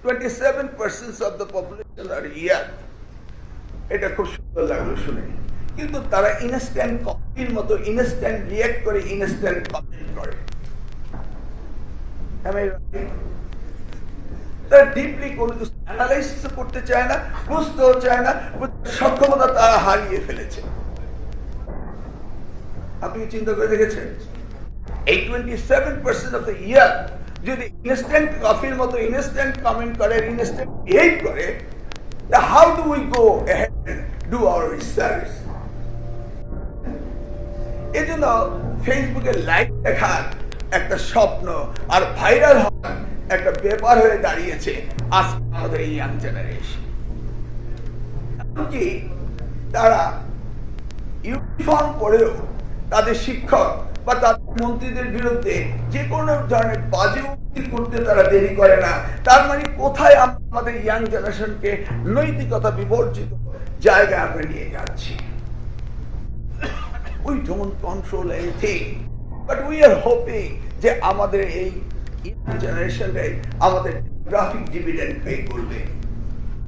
27% of the population are young. এটা খুব সুন্দর লাগলো শুনে, কিন্তু তারা ইনস্ট্যান্ট কপির মতো ইনস্ট্যান্ট রিঅ্যাক্ট করে, ইনস্ট্যান্ট কমেন্ট করে। তারা ডিপলি কোনো কিছু অ্যানালাইসিস করতে চায় না, বুঝতেও চায় না, সক্ষমতা তারা হারিয়ে ফেলেছে। আপনি চিন্তা করে দেখেছেন, এই 27% অফ দ্য ইয়ার যদি ইনস্ট্যান্ট কফির মতো ইনস্ট্যান্ট কমেন্ট করে, ইনস্ট্যান্ট বিহেভ করে, how do we go ahead and do our research? এই জন্য ফেসবুকে লাইভ দেখার একটা স্বপ্ন আর ভাইরাল হওয়ার একটা ব্যাপার হয়ে দাঁড়িয়েছে আজকে আমাদের এই ইয়াং জেনারেশন। এমনকি তারা ইউনিফর্ম পরেও তাদের শিক্ষক বা তাদের মন্ত্রীদের বিরুদ্ধে যে কোনো ধরনের বাজে উক্তি করতে তারা দেরি করে না। তার মানে কোথায় আমাদের ইয়াং জেনারেশনকে নৈতিকতা বিবর্জিত জায়গায় আমরা নিয়ে যাচ্ছি। We don't control anything, but we are hoping যে আমাদের এই ইয়াং জেনারেশনটাই আমাদের ডেমোগ্রাফিক ডিভিডেন্ড পে করবে।